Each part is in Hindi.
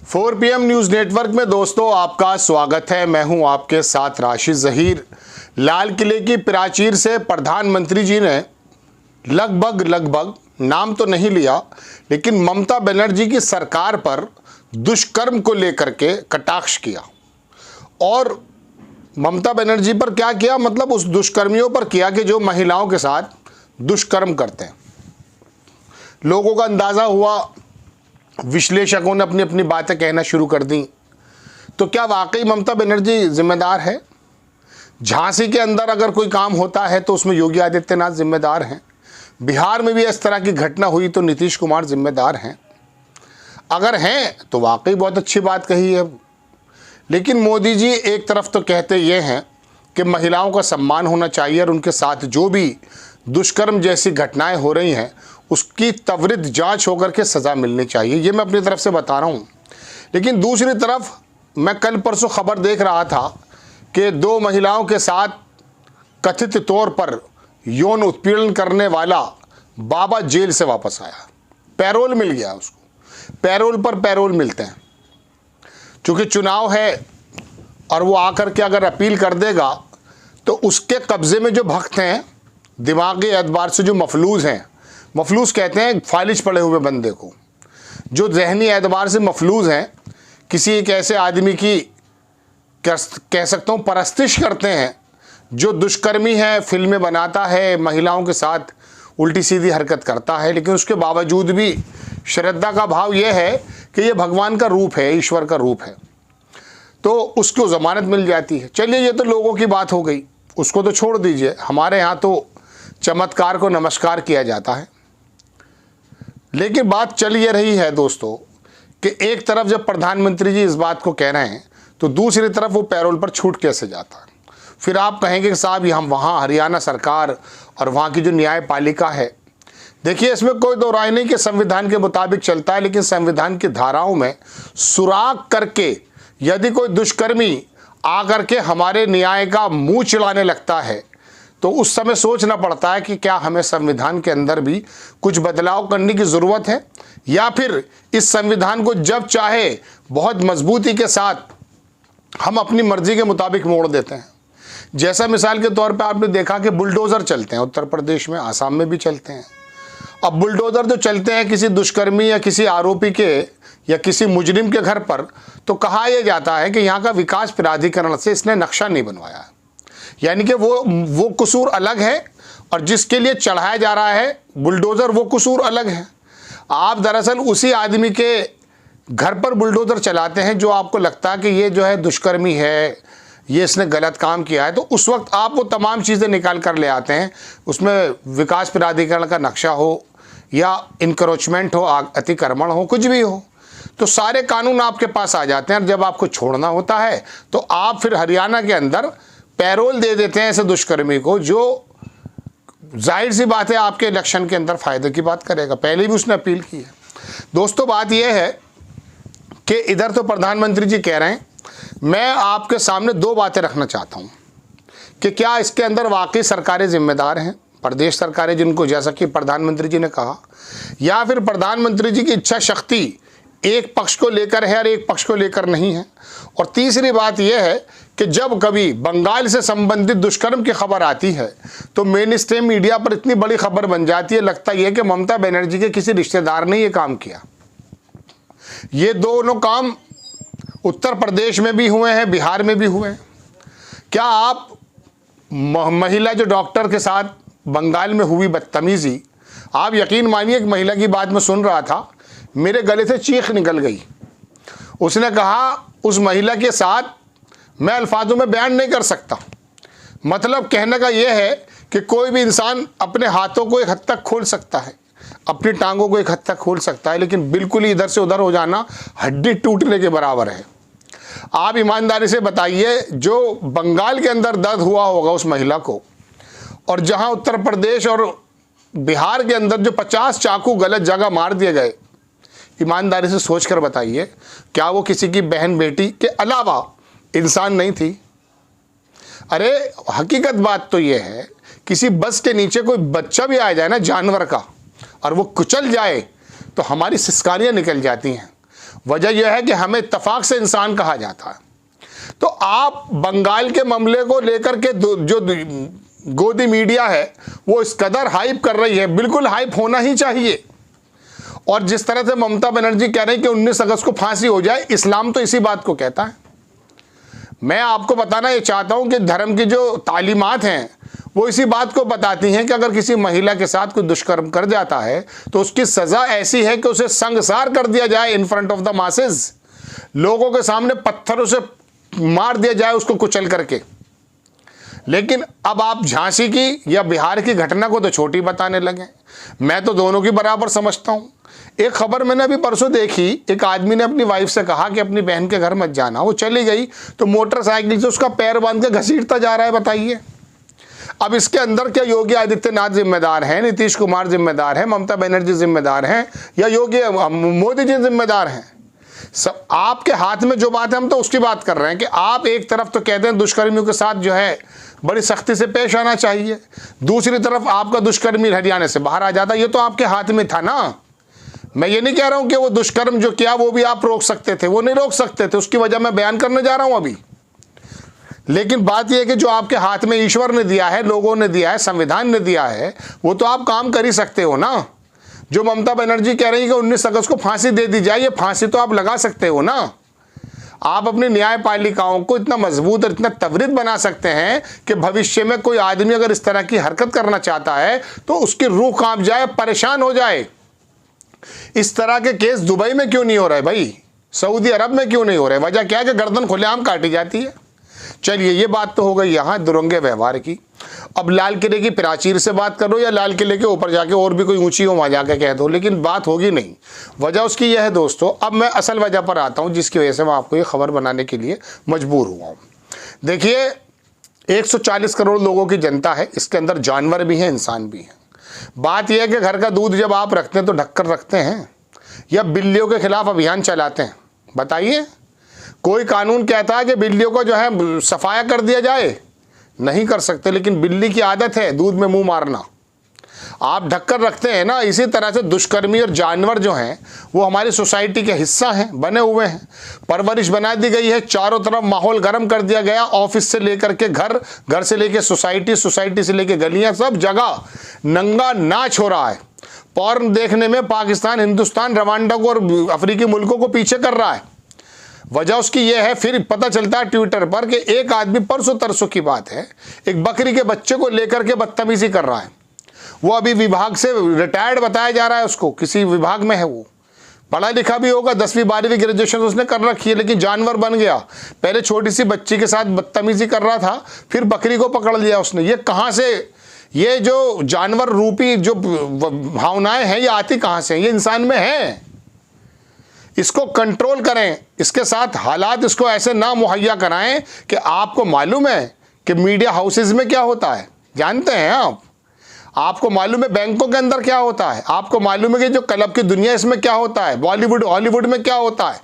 4PM न्यूज़ नेटवर्क में दोस्तों आपका स्वागत है। मैं हूं आपके साथ राशिद ज़हीर। लाल किले की प्राचीर से प्रधानमंत्री जी ने लगभग नाम तो नहीं लिया, लेकिन ममता बनर्जी की सरकार पर दुष्कर्म को लेकर के कटाक्ष किया। और ममता बनर्जी पर क्या किया, मतलब उस दुष्कर्मियों पर किया कि जो महिलाओं के साथ दुष्कर्म करते हैं। लोगों का अंदाज़ा हुआ, विश्लेषकों ने अपनी अपनी बातें कहना शुरू कर दी। तो क्या वाकई ममता बनर्जी जिम्मेदार है? झांसी के अंदर अगर कोई काम होता है तो उसमें योगी आदित्यनाथ जिम्मेदार हैं। बिहार में भी इस तरह की घटना हुई तो नीतीश कुमार जिम्मेदार हैं। अगर हैं तो वाकई बहुत अच्छी बात कही है। लेकिन मोदी जी एक तरफ तो कहते ये हैं कि महिलाओं का सम्मान होना चाहिए और उनके साथ जो भी दुष्कर्म जैसी घटनाएं हो रही हैं उसकी त्वरित जांच होकर के सज़ा मिलनी चाहिए, ये मैं अपनी तरफ से बता रहा हूँ। लेकिन दूसरी तरफ मैं कल परसों खबर देख रहा था कि 2 महिलाओं के साथ कथित तौर पर यौन उत्पीड़न करने वाला बाबा जेल से वापस आया, पैरोल मिल गया उसको। पैरोल पर पैरोल मिलते हैं। चूँकि चुनाव है और वो आकर के अगर अपील कर देगा तो उसके कब्ज़े में जो भक्त हैं, दिमागी एतबार से जो मफलूज हैं, मफलूज कहते हैं फालिज पड़े हुए बंदे को, जो ज़हनी एतबार से मफलूज हैं, किसी एक ऐसे आदमी की कह सकता हूँ परस्तिश करते हैं जो दुष्कर्मी है, फिल्में बनाता है, महिलाओं के साथ उल्टी सीधी हरकत करता है, लेकिन उसके बावजूद भी श्रद्धा का भाव यह है कि ये भगवान का रूप है, ईश्वर का रूप है, तो उसको ज़मानत मिल जाती है। चलिए, ये तो लोगों की बात हो गई, उसको तो छोड़ दीजिए। हमारे यहाँ तो चमत्कार को नमस्कार किया जाता है। लेकिन बात चल ये रही है दोस्तों कि एक तरफ जब प्रधानमंत्री जी इस बात को कह रहे हैं तो दूसरी तरफ वो पैरोल पर छूट कैसे जाता है। फिर आप कहेंगे कि साहब हम वहाँ हरियाणा सरकार और वहाँ की जो न्यायपालिका है, देखिए इसमें कोई दो राय नहीं कि संविधान के मुताबिक चलता है, लेकिन संविधान की धाराओं में सुराग करके यदि कोई दुष्कर्मी आकर के हमारे न्याय का मुँह चिढ़ाने लगता है तो उस समय सोचना पड़ता है कि क्या हमें संविधान के अंदर भी कुछ बदलाव करने की ज़रूरत है, या फिर इस संविधान को जब चाहे बहुत मजबूती के साथ हम अपनी मर्जी के मुताबिक मोड़ देते हैं। जैसा मिसाल के तौर पे आपने देखा कि बुलडोज़र चलते हैं, उत्तर प्रदेश में, आसाम में भी चलते हैं। अब बुलडोज़र जो चलते हैं किसी दुष्कर्मी या किसी आरोपी के या किसी मुजरिम के घर पर, तो कहा यह जाता है कि यहाँ का विकास प्राधिकरण से इसने नक्शा नहीं बनवाया है, यानी कि वो कसूर अलग है और जिसके लिए चढ़ाया जा रहा है बुलडोज़र वो कसूर अलग है। आप दरअसल उसी आदमी के घर पर बुलडोज़र चलाते हैं जो आपको लगता है कि ये जो है दुष्कर्मी है, ये इसने गलत काम किया है, तो उस वक्त आप वो तमाम चीज़ें निकाल कर ले आते हैं। उसमें विकास प्राधिकरण का नक्शा हो या इंक्रोचमेंट हो, अतिक्रमण हो, कुछ भी हो, तो सारे कानून आपके पास आ जाते हैं। और जब आपको छोड़ना होता है तो आप फिर हरियाणा के अंदर पैरोल दे देते हैं ऐसे दुष्कर्मी को, जो जाहिर सी बात है आपके इलेक्शन के अंदर फ़ायदे की बात करेगा। पहले भी उसने अपील की है। दोस्तों, बात यह है कि इधर तो प्रधानमंत्री जी कह रहे हैं, मैं आपके सामने 2 बातें रखना चाहता हूं कि क्या इसके अंदर वाकई सरकारें जिम्मेदार हैं, प्रदेश सरकारें, जिनको जैसा कि प्रधानमंत्री जी ने कहा, या फिर प्रधानमंत्री जी की इच्छा शक्ति एक पक्ष को लेकर है और एक पक्ष को लेकर नहीं है। और तीसरी बात यह है कि जब कभी बंगाल से संबंधित दुष्कर्म की खबर आती है तो मेन स्ट्रीम मीडिया पर इतनी बड़ी खबर बन जाती है, लगता यह कि ममता बनर्जी के किसी रिश्तेदार ने यह काम किया। ये दोनों काम उत्तर प्रदेश में भी हुए हैं, बिहार में भी हुए हैं। क्या आप महिला जो डॉक्टर के साथ बंगाल में हुई बदतमीजी, आप यकीन मानिए, एक महिला की बात मैं सुन रहा था, मेरे गले से चीख निकल गई। उसने कहा उस महिला के साथ मैं अल्फाजों में बयान नहीं कर सकता। मतलब कहने का यह है कि कोई भी इंसान अपने हाथों को एक हद तक खोल सकता है, अपनी टांगों को एक हद तक खोल सकता है, लेकिन बिल्कुल ही इधर से उधर हो जाना हड्डी टूटने के बराबर है। आप ईमानदारी से बताइए, जो बंगाल के अंदर दर्द हुआ होगा उस महिला को, और जहां उत्तर प्रदेश और बिहार के अंदर जो 50 चाकू गलत जगह मार दिए गए, ईमानदारी से सोच कर बताइए, क्या वो किसी की बहन बेटी के अलावा इंसान नहीं थी? अरे हकीकत बात तो ये है, किसी बस के नीचे कोई बच्चा भी आ जाए ना जानवर का, और वो कुचल जाए तो हमारी सिसकारियाँ निकल जाती हैं। वजह यह है कि हमें इत्तेफाक से इंसान कहा जाता है। तो आप बंगाल के मामले को लेकर के जो गोदी मीडिया है वो इस कदर हाइप कर रही है, बिल्कुल हाइप होना ही चाहिए। और जिस तरह से ममता बनर्जी कह रही है कि 19 अगस्त को फांसी हो जाए, इस्लाम तो इसी बात को कहता है। मैं आपको बताना ये चाहता हूं कि धर्म की जो तालीमात हैं वो इसी बात को बताती हैं कि अगर किसी महिला के साथ कोई दुष्कर्म कर जाता है तो उसकी सज़ा ऐसी है कि उसे संगसार कर दिया जाए in front of the masses, लोगों के सामने पत्थरों से मार दिया जाए उसको कुचल करके। लेकिन अब आप झांसी की या बिहार की घटना को तो छोटी बताने लगे। मैं तो दोनों की बराबर समझता हूँ। एक खबर मैंने अभी परसों देखी, एक आदमी ने अपनी वाइफ से कहा कि अपनी बहन के घर मत जाना, वो चली गई तो मोटरसाइकिल से उसका पैर बांध के घसीटता जा रहा है। बताइए अब इसके अंदर क्या योगी आदित्यनाथ जिम्मेदार हैं, नीतीश कुमार जिम्मेदार हैं, ममता बनर्जी जिम्मेदार हैं या योगी मोदी जी जिम्मेदार हैं? सब आपके हाथ में जो बात है, हम तो उसकी बात कर रहे हैं कि आप एक तरफ तो कहते हैं दुष्कर्मियों के साथ जो है बड़ी सख्ती से पेश आना चाहिए, दूसरी तरफ आपका दुष्कर्मी हरियाणा से बाहर आ जाता। ये तो आपके हाथ में था ना। मैं ये नहीं कह रहा हूं कि वो दुष्कर्म जो किया वो भी आप रोक सकते थे, वो नहीं रोक सकते थे, उसकी वजह मैं बयान करने जा रहा हूं अभी। लेकिन बात यह है कि जो आपके हाथ में ईश्वर ने दिया है, लोगों ने दिया है, संविधान ने दिया है, वो तो आप काम कर ही सकते हो ना। जो ममता बनर्जी कह रही है कि 19 अगस्त को फांसी दे दी जाए, ये फांसी तो आप लगा सकते हो ना। आप अपनी न्यायपालिकाओं को इतना मजबूत और इतना त्वरित बना सकते हैं कि भविष्य में कोई आदमी अगर इस तरह की हरकत करना चाहता है तो उसकी रूह कांप जाए, परेशान हो जाए। इस तरह के केस दुबई में क्यों नहीं हो रहे भाई, सऊदी अरब में क्यों नहीं हो रहे? वजह क्या है कि गर्दन खुलेआम काटी जाती है। चलिए ये बात तो हो गई यहाँ दुरंगे व्यवहार की। अब लाल किले की प्राचीर से बात करो या लाल किले के ऊपर जाके और भी कोई ऊंची हो वहाँ जाके कह दो, लेकिन बात होगी नहीं। वजह उसकी यह है दोस्तों, अब मैं असल वजह पर आता हूँ जिसकी वजह से मैं आपको ये खबर बनाने के लिए मजबूर हुआ हूँ। देखिए 140 करोड़ लोगों की जनता है, इसके अंदर जानवर भी हैं, इंसान भी हैं। बात यह है कि घर का दूध जब आप रखते हैं तो ढककर रखते हैं या बिल्लियों के खिलाफ अभियान चलाते हैं? बताइए। कोई कानून कहता है कि बिल्लियों को जो है सफाया कर दिया जाए? नहीं कर सकते, लेकिन बिल्ली की आदत है दूध में मुंह मारना। आप ढककर रखते हैं ना। इसी तरह से दुष्कर्मी और जानवर जो हैं वो हमारी सोसाइटी के हिस्सा हैं, बने हुए हैं, परवरिश बना दी गई है, चारों तरफ माहौल गर्म कर दिया गया, ऑफिस से लेकर के घर, घर से लेकर सोसाइटी, सोसाइटी से लेकर गलियां, सब जगह नंगा नाच हो रहा है। पॉर्न देखने में पाकिस्तान, हिंदुस्तान, रवांडा को और अफ्रीकी मुल्कों को पीछे कर रहा है। वजह उसकी यह है, फिर पता चलता है ट्विटर पर कि एक आदमी, परसों तरसों की बात है, एक बकरी के बच्चे को लेकर के बदतमीजी कर रहा है। वो अभी विभाग से रिटायर्ड बताया जा रहा है, उसको किसी विभाग में है, वो पढ़ा लिखा भी होगा, 10वीं 12वीं ग्रेजुएशन उसने कर रखी है, लेकिन जानवर बन गया। पहले छोटी सी बच्ची के साथ बदतमीजी कर रहा था, फिर बकरी को पकड़ लिया उसने। ये कहाँ से, ये जो जानवर रूपी जो भावनाएं हैं ये आती कहाँ से? ये इंसान में है। इसको कंट्रोल करें, इसके साथ हालात इसको ऐसे ना मुहैया कराएं कि आपको मालूम है कि मीडिया हाउसेज में क्या होता है, जानते हैं आप? आपको मालूम है बैंकों के अंदर क्या होता है? आपको मालूम है कि जो क्लब की दुनिया इसमें क्या होता है, बॉलीवुड हॉलीवुड में क्या होता है?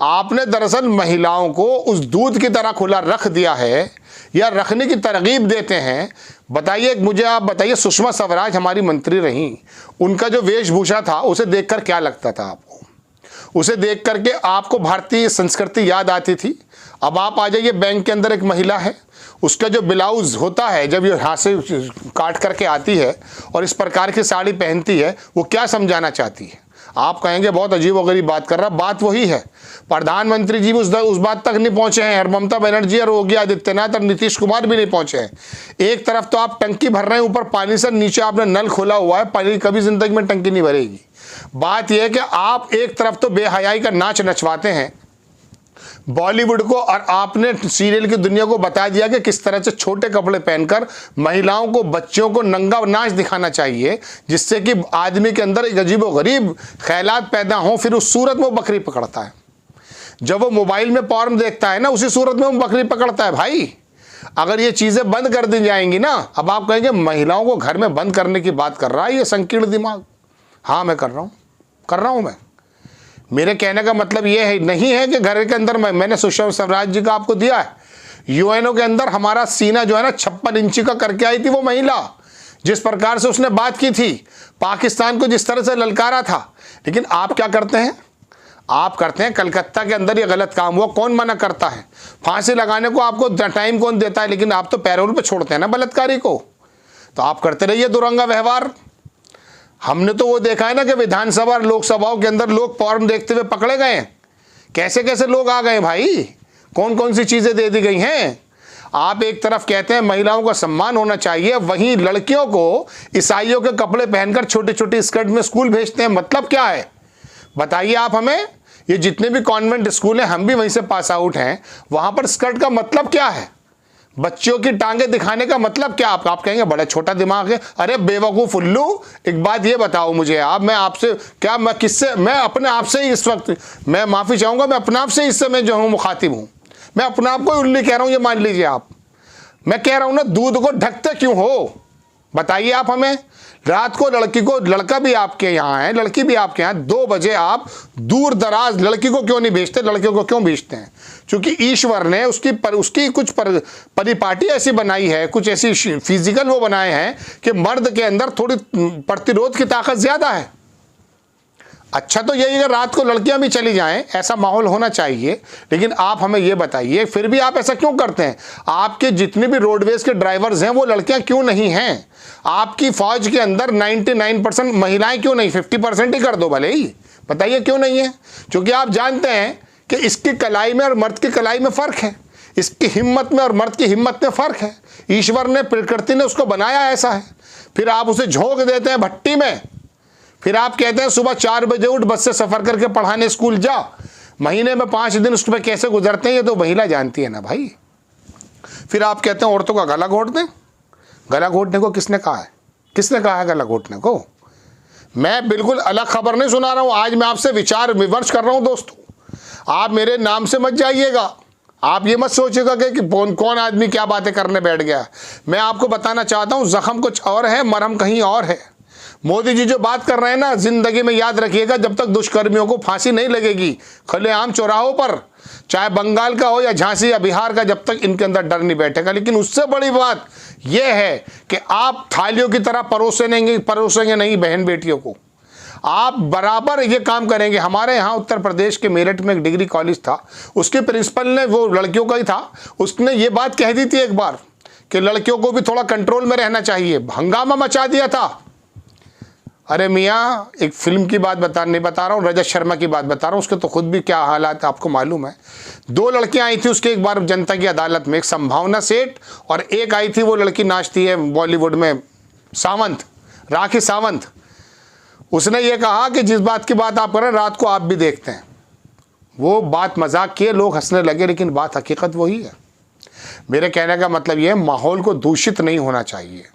आपने दरअसल महिलाओं को उस दूध की तरह खुला रख दिया है या रखने की तरगीब देते हैं। बताइए, मुझे आप बताइए, सुषमा स्वराज हमारी मंत्री रहीं, उनका जो वेशभूषा था उसे देखकर क्या लगता था आपको? उसे देख करके आपको भारतीय संस्कृति याद आती थी? अब आप आ जाइए, बैंक के अंदर एक महिला है, उसका जो ब्लाउज होता है जब ये हाथ से काट करके आती है और इस प्रकार की साड़ी पहनती है, वो क्या समझाना चाहती है? आप कहेंगे बहुत अजीबोगरीब बात कर रहा, बात वही है। प्रधानमंत्री जी उस बात तक नहीं पहुंचे हैं, और ममता बनर्जी और योगी आदित्यनाथ और नीतीश कुमार भी नहीं पहुंचे हैं। एक तरफ तो आप टंकी भर रहे हैं ऊपर पानी से, नीचे आपने नल खोला हुआ है, पानी कभी जिंदगी में टंकी नहीं भरेगी। बात यह है कि आप एक तरफ तो बेहयाई का नाच नचवाते हैं बॉलीवुड को, और आपने सीरियल की दुनिया को बता दिया कि किस तरह से छोटे कपड़े पहनकर महिलाओं को, बच्चों को नंगा नाच दिखाना चाहिए, जिससे कि आदमी के अंदर एक अजीबोगरीब ख्यालात पैदा हों। फिर उस सूरत में वो बकरी पकड़ता है। जब वो मोबाइल में पॉर्न देखता है ना, उसी सूरत में वो बकरी पकड़ता है। भाई अगर ये चीज़ें बंद कर दी जाएंगी ना, अब आप कहेंगे महिलाओं को घर में बंद करने की बात कर रहा है ये संकीर्ण दिमाग। हाँ मैं कर रहा हूँ मैं। मेरे कहने का मतलब ये है नहीं है कि घर के अंदर मैंने सुषमा स्वराज जी का आपको दिया है, यूएनओ के अंदर हमारा सीना जो है ना 56 इंची का करके आई थी वो महिला, जिस प्रकार से उसने बात की थी, पाकिस्तान को जिस तरह से ललकारा था। लेकिन आप क्या करते हैं? आप करते हैं, कलकत्ता के अंदर ये गलत काम हुआ, कौन मना करता है? फांसी लगाने को आपको टाइम कौन देता है? लेकिन आप तो पैरोल पे छोड़ते हैं ना बलात्कारी को। तो आप करते रहिए दुरंगा व्यवहार। हमने तो वो देखा है ना कि विधानसभा और लोकसभाओं के अंदर लोग पॉर्न देखते हुए पकड़े गए, कैसे कैसे लोग आ गए भाई, कौन कौन सी चीज़ें दे दी गई हैं। आप एक तरफ कहते हैं महिलाओं का सम्मान होना चाहिए, वहीं लड़कियों को ईसाइयों के कपड़े पहनकर छोटे छोटे स्कर्ट में स्कूल भेजते हैं। मतलब क्या है बताइए आप हमें। ये जितने भी कॉन्वेंट स्कूल हैं, हम भी वहीं से पास आउट हैं, वहां पर स्कर्ट का मतलब क्या है? बच्चियों की टांगे दिखाने का मतलब क्या? आप कहेंगे बड़ा छोटा दिमाग है। अरे बेवकूफ उल्लू, एक बात ये बताओ मुझे आप, मैं आपसे क्या, मैं किससे, मैं अपने आप से ही इस वक्त, मैं माफ़ी चाहूँगा, मैं अपने आप से इस समय जो हूँ मुखातिब हूँ। मैं अपने आप को उल्लू कह रहा हूँ, ये मान लीजिए आप। मैं कह रहा हूँ ना, दूध को ढकते क्यों हो बताइए आप हमें। रात को लड़की को, लड़का भी आपके यहाँ है, लड़की भी आपके यहाँ, 2 बजे आप दूर दराज लड़की को क्यों नहीं भेजते? लड़कियों को क्यों भेजते हैं? क्योंकि ईश्वर ने उसकी कुछ परिपाटी ऐसी बनाई है, कुछ ऐसी फिजिकल वो बनाए हैं कि मर्द के अंदर थोड़ी प्रतिरोध की ताकत ज़्यादा है। अच्छा तो यही अगर रात को लड़कियां भी चली जाएं, ऐसा माहौल होना चाहिए। लेकिन आप हमें ये बताइए, फिर भी आप ऐसा क्यों करते हैं? आपके जितने भी रोडवेज के ड्राइवर्स हैं वो लड़कियां क्यों नहीं हैं? आपकी फौज के अंदर 99% महिलाएं क्यों नहीं? 50% ही कर दो भले ही, बताइए क्यों नहीं है? क्योंकि आप जानते हैं कि इसकी कलाई में और मर्द की कलाई में फ़र्क है, इसकी हिम्मत में और मर्द की हिम्मत में फ़र्क है। ईश्वर ने, प्रकृति ने उसको बनाया ऐसा है। फिर आप उसे झोंक देते हैं भट्टी में। फिर आप कहते हैं सुबह 4 बजे उठ, बस से सफ़र करके पढ़ाने स्कूल जा। महीने में 5 दिन उस पर कैसे गुजरते हैं ये तो महिला जानती है ना भाई। फिर आप कहते हैं औरतों का गला घोट दें। गला घोटने को किसने कहा है? किसने कहा है गला घोटने को? मैं बिल्कुल अलग खबर नहीं सुना रहा हूँ, आज मैं आपसे विचार विमर्श कर रहा हूँ दोस्तों। आप मेरे नाम से मत जाइएगा, आप ये मत सोचिएगा कि कौन आदमी क्या बातें करने बैठ गया। मैं आपको बताना चाहता हूँ, जख्म कुछ और है, मरहम कहीं और है। मोदी जी जो बात कर रहे हैं ना, जिंदगी में याद रखिएगा, जब तक दुष्कर्मियों को फांसी नहीं लगेगी खुलेआम चौराहों पर, चाहे बंगाल का हो या झांसी या बिहार का, जब तक इनके अंदर डर नहीं बैठेगा। लेकिन उससे बड़ी बात यह है कि आप थालियों की तरह परोसेंगे नहीं बहन बेटियों को, आप बराबर ये काम करेंगे। हमारे यहाँ उत्तर प्रदेश के मेरठ में एक डिग्री कॉलेज था, उसके प्रिंसिपल ने, वो लड़कियों का ही था, उसने ये बात कह दी थी एक बार कि लड़कियों को भी थोड़ा कंट्रोल में रहना चाहिए। हंगामा मचा दिया था। अरे मियाँ, एक फिल्म की बात नहीं बता रहा हूँ, रजत शर्मा की बात बता रहा हूँ, उसके तो खुद भी क्या हालात आपको मालूम है। 2 लड़कियां आई थी उसके एक बार जनता की अदालत में, एक संभावना सेठ और एक आई थी, वो लड़की नाचती है बॉलीवुड में, सावंत, राखी सावंत। उसने ये कहा कि जिस बात की बात आप कर रहे हैं रात को आप भी देखते हैं। वो बात मजाक किए, लोग हंसने लगे, लेकिन बात हकीकत वही है। मेरे कहने का मतलब ये है, माहौल को दूषित नहीं होना चाहिए,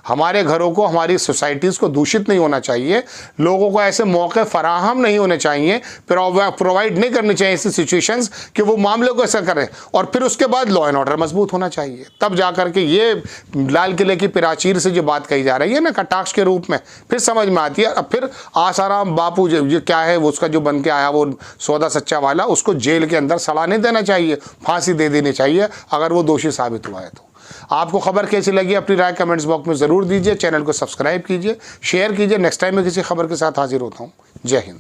हमारे घरों को, हमारी सोसाइटीज़ को दूषित नहीं होना चाहिए, लोगों को ऐसे मौके फराहम नहीं होने चाहिए, प्रोवाइड नहीं करनी चाहिए ऐसी सिचुएशंस कि वो मामले को ऐसा करें। और फिर उसके बाद लॉ एंड ऑर्डर मजबूत होना चाहिए, तब जा कर के ये लाल किले की प्राचीर से जो बात कही जा रही है ना कटाक्ष के रूप में, फिर समझ में आती है। अब फिर आसाराम बापू जो क्या है, वो उसका जो बन के आया वो सौदा सच्चा वाला, उसको जेल के अंदर सड़ा नहीं देना चाहिए, फांसी दे देनी चाहिए अगर वो दोषी साबित हुआ है तो। आपको खबर कैसी लगी अपनी राय कमेंट्स बॉक्स में ज़रूर दीजिए। चैनल को सब्सक्राइब कीजिए, शेयर कीजिए। नेक्स्ट टाइम मैं किसी खबर के साथ हाजिर होता हूँ। जय हिंद।